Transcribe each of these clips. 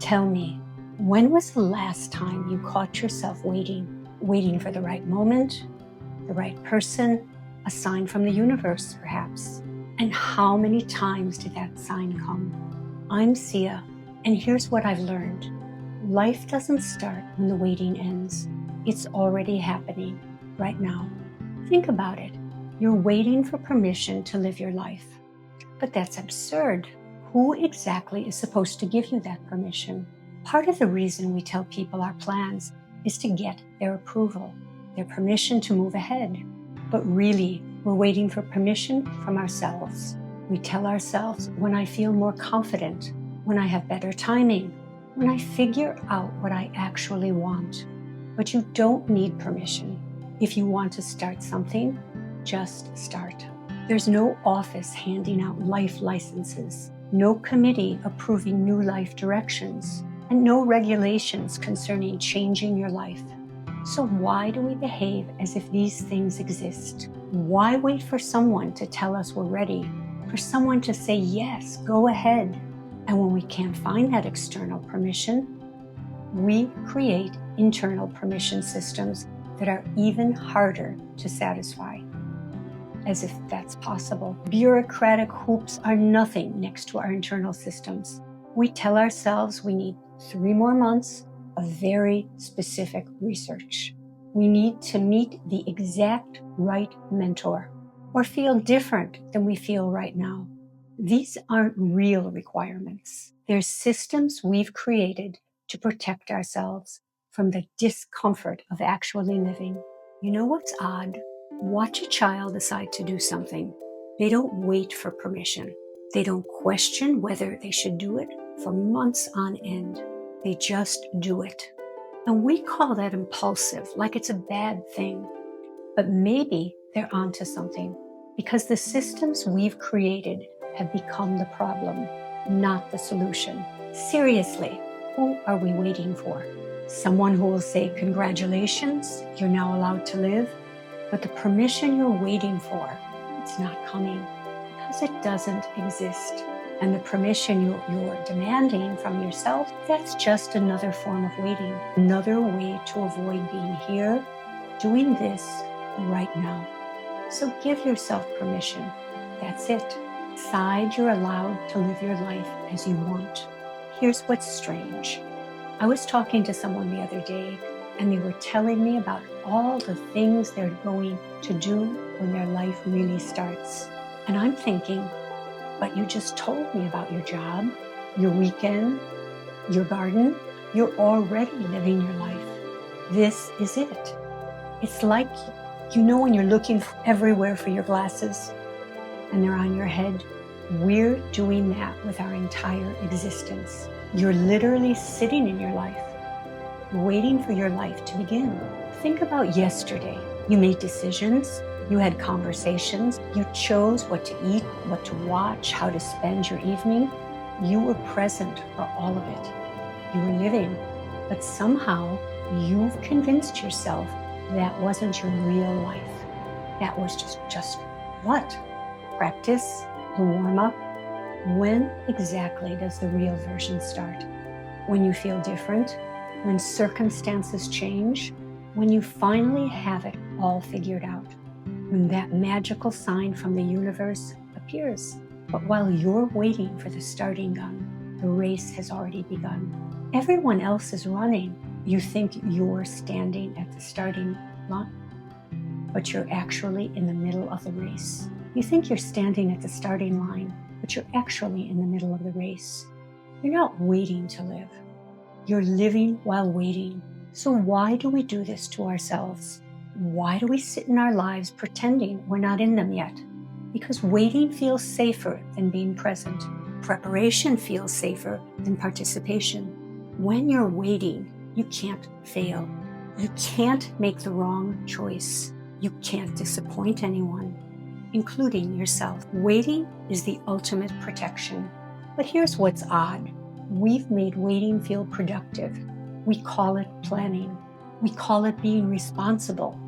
Tell me, when was the last time you caught yourself waiting for the right moment, the right person, a sign from the universe, perhaps? And how many times did that sign come? I'm Sia, and here's what I've learned. Life doesn't start when the waiting ends. It's already happening right now. Think about it. You're waiting for permission to live your life. But that's absurd. Who exactly is supposed to give you that permission? Part of the reason we tell people our plans is to get their approval, their permission to move ahead. But really, we're waiting for permission from ourselves. We tell ourselves, when I feel more confident, when I have better timing, when I figure out what I actually want. But you don't need permission. If you want to start something, just start. There's no office handing out life licenses, no committee approving new life directions, and no regulations concerning changing your life. So why do we behave as if these things exist? Why wait for someone to tell us we're ready, for someone to say, yes, go ahead? And when we can't find that external permission, we create internal permission systems that are even harder to satisfy. As if that's possible. Bureaucratic hoops are nothing next to our internal systems. We tell ourselves we need 3 more months of very specific research. We need to meet the exact right mentor or feel different than we feel right now. These aren't real requirements. They're systems we've created to protect ourselves from the discomfort of actually living. You know what's odd? Watch a child decide to do something. They don't wait for permission. They don't question whether they should do it for months on end. They just do it. And we call that impulsive, like it's a bad thing. But maybe they're onto something, because the systems we've created have become the problem, not the solution. Seriously, who are we waiting for? Someone who will say, congratulations, you're now allowed to live? But the permission you're waiting for, it's not coming because it doesn't exist. And the permission you're demanding from yourself, that's just another form of waiting, another way to avoid being here, doing this right now. So give yourself permission. That's it. Decide you're allowed to live your life as you want. Here's what's strange. I was talking to someone the other day, and they were telling me about all the things they're going to do when their life really starts. And I'm thinking, but you just told me about your job, your weekend, your garden. You're already living your life. This is it. It's like, when you're looking everywhere for your glasses and they're on your head. We're doing that with our entire existence. You're literally sitting in your life, waiting for your life to begin. Think about yesterday. You made decisions, you had conversations, you chose what to eat, what to watch, how to spend your evening. You were present for all of it. You were living, but somehow you've convinced yourself that wasn't your real life. That was just what? Practice, the warm-up. When exactly does the real version start? When you feel different? When circumstances change? When you finally have it all figured out? When that magical sign from the universe appears? But while you're waiting for the starting gun, the race has already begun. Everyone else is running. You think you're standing at the starting line, but you're actually in the middle of the race. You think you're standing at the starting line, but you're actually in the middle of the race. You're not waiting to live. You're living while waiting. So why do we do this to ourselves? Why do we sit in our lives pretending we're not in them yet? Because waiting feels safer than being present. Preparation feels safer than participation. When you're waiting, you can't fail. You can't make the wrong choice. You can't disappoint anyone, including yourself. Waiting is the ultimate protection. But here's what's odd. We've made waiting feel productive. We call it planning. We call it being responsible.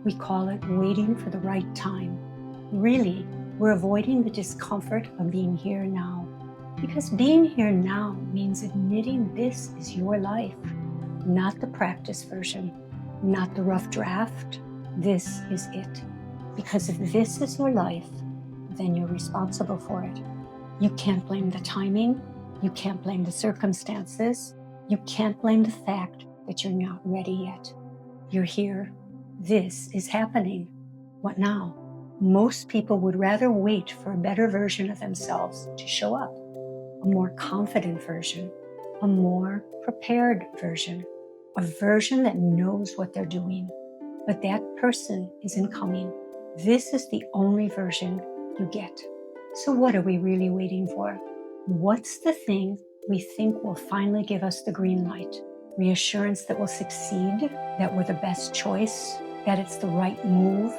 We call it waiting for the right time. Really, we're avoiding the discomfort of being here now. Because being here now means admitting this is your life, not the practice version, not the rough draft. This is it. Because if this is your life, then you're responsible for it. You can't blame the timing. You can't blame the circumstances. You can't blame the fact that you're not ready yet. You're here. This is happening. What now? Most people would rather wait for a better version of themselves to show up, a more confident version, a more prepared version, a version that knows what they're doing. But that person isn't coming. This is the only version you get. So what are we really waiting for? What's the thing we think will finally give us the green light? Reassurance that we'll succeed, that we're the best choice, that it's the right move?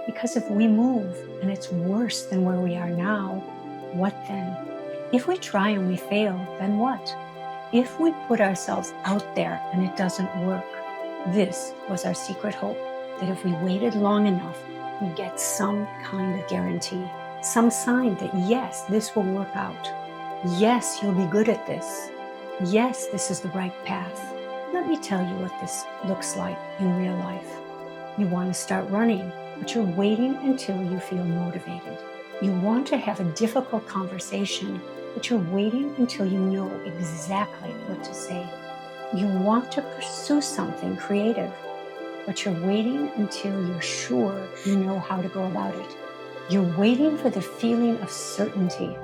Because if we move and it's worse than where we are now, what then? If we try and we fail, then what? If we put ourselves out there and it doesn't work, this was our secret hope, that if we waited long enough, we'd get some kind of guarantee, some sign that yes, this will work out. Yes, you'll be good at this. Yes, this is the right path. Let me tell you what this looks like in real life. You want to start running, but you're waiting until you feel motivated. You want to have a difficult conversation, but you're waiting until you know exactly what to say. You want to pursue something creative, but you're waiting until you're sure you know how to go about it. You're waiting for the feeling of certainty,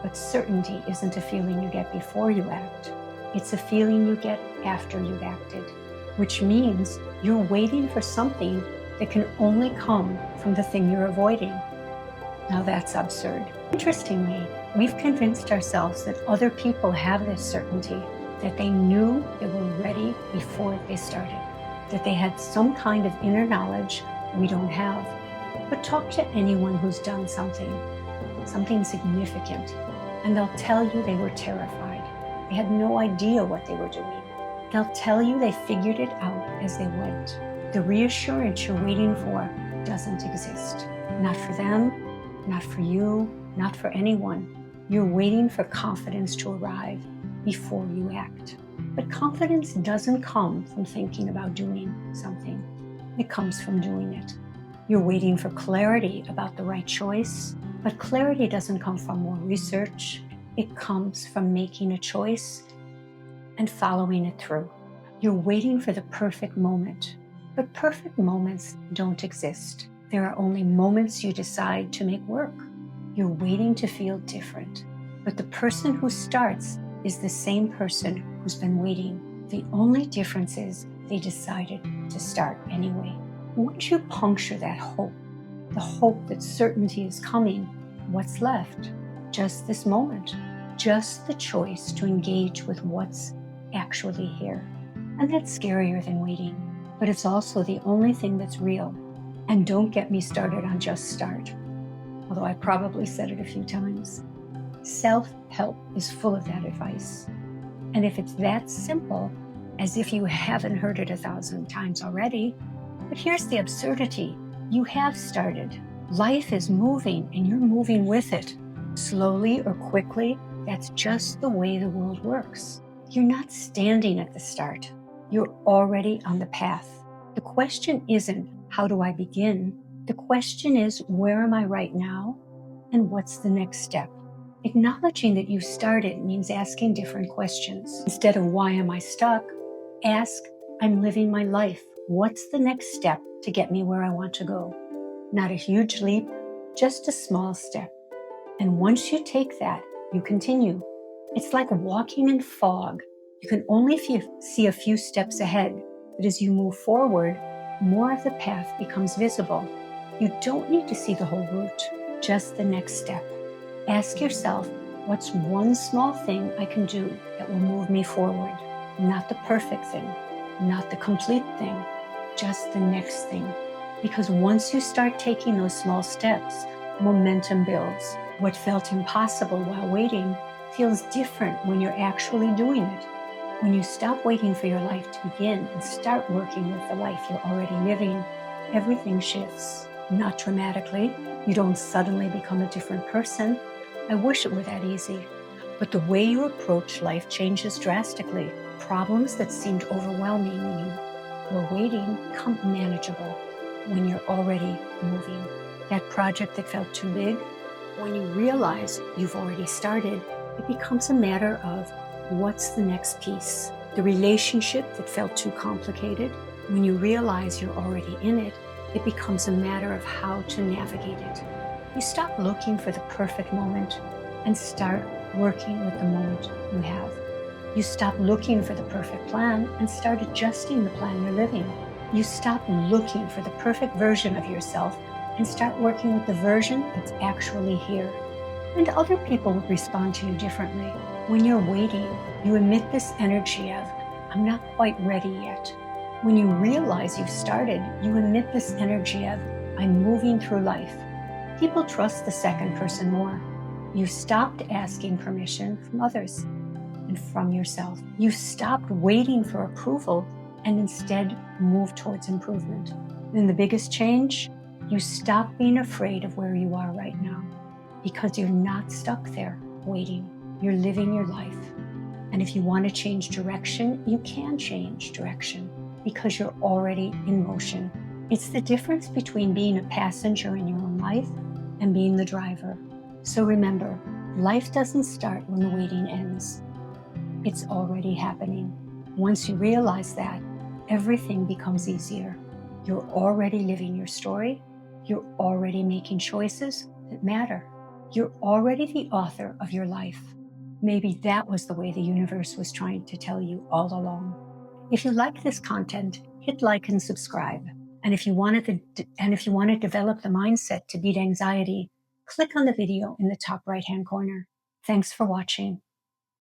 but certainty isn't a feeling you get before you act. It's a feeling you get after you've acted, which means you're waiting for something that can only come from the thing you're avoiding. Now that's absurd. Interestingly, we've convinced ourselves that other people have this certainty, that they knew they were ready before they started, that they had some kind of inner knowledge we don't have. But talk to anyone who's done something significant, and they'll tell you they were terrified. They had no idea what they were doing. They'll tell you they figured it out as they went. The reassurance you're waiting for doesn't exist. Not for them, not for you, not for anyone. You're waiting for confidence to arrive before you act. But confidence doesn't come from thinking about doing something. It comes from doing it. You're waiting for clarity about the right choice, but clarity doesn't come from more research. It comes from making a choice and following it through. You're waiting for the perfect moment, but perfect moments don't exist. There are only moments you decide to make work. You're waiting to feel different, but the person who starts is the same person who's been waiting. The only difference is they decided to start anyway. Once you puncture that hope, the hope that certainty is coming, what's left? Just this moment, just the choice to engage with what's actually here. And that's scarier than waiting, but it's also the only thing that's real. And don't get me started on just start, although I probably said it a few times. Self-help is full of that advice. And if it's that simple, as if you haven't heard it 1,000 times already, but here's the absurdity. You have started. Life is moving and you're moving with it. Slowly or quickly, that's just the way the world works. You're not standing at the start. You're already on the path. The question isn't, how do I begin? The question is, where am I right now? And what's the next step? Acknowledging that you've started means asking different questions. Instead of why am I stuck, ask, I'm living my life. What's the next step to get me where I want to go? Not a huge leap, just a small step. And once you take that, you continue. It's like walking in fog. You can only see a few steps ahead, but as you move forward, more of the path becomes visible. You don't need to see the whole route, just the next step. Ask yourself, what's one small thing I can do that will move me forward? Not the perfect thing, not the complete thing, just the next thing. Because once you start taking those small steps, momentum builds. What felt impossible while waiting feels different when you're actually doing it. When you stop waiting for your life to begin and start working with the life you're already living, everything shifts. Not dramatically. You don't suddenly become a different person. I wish it were that easy. But the way you approach life changes drastically. Problems that seemed overwhelming when you were waiting become manageable when you're already moving. That project that felt too big, when you realize you've already started, it becomes a matter of what's the next piece. The relationship that felt too complicated, when you realize you're already in it, it becomes a matter of how to navigate it. You stop looking for the perfect moment and start working with the moment you have. You stop looking for the perfect plan and start adjusting the plan you're living. You stop looking for the perfect version of yourself and start working with the version that's actually here. And other people will respond to you differently. When you're waiting, you emit this energy of, I'm not quite ready yet. When you realize you've started, you emit this energy of, I'm moving through life. People trust the second person more. You stopped asking permission from others and from yourself. You stopped waiting for approval and instead moved towards improvement. And the biggest change, you stop being afraid of where you are right now because you're not stuck there waiting. You're living your life. And if you want to change direction, you can change direction because you're already in motion. It's the difference between being a passenger in your own life and being the driver. So remember, life doesn't start when the waiting ends. It's already happening. Once you realize that, everything becomes easier. You're already living your story. You're already making choices that matter. You're already the author of your life. Maybe that was the way the universe was trying to tell you all along. If you like this content, hit like and subscribe. And if you want to develop the mindset to beat anxiety, click on the video in the top right-hand corner. Thanks for watching.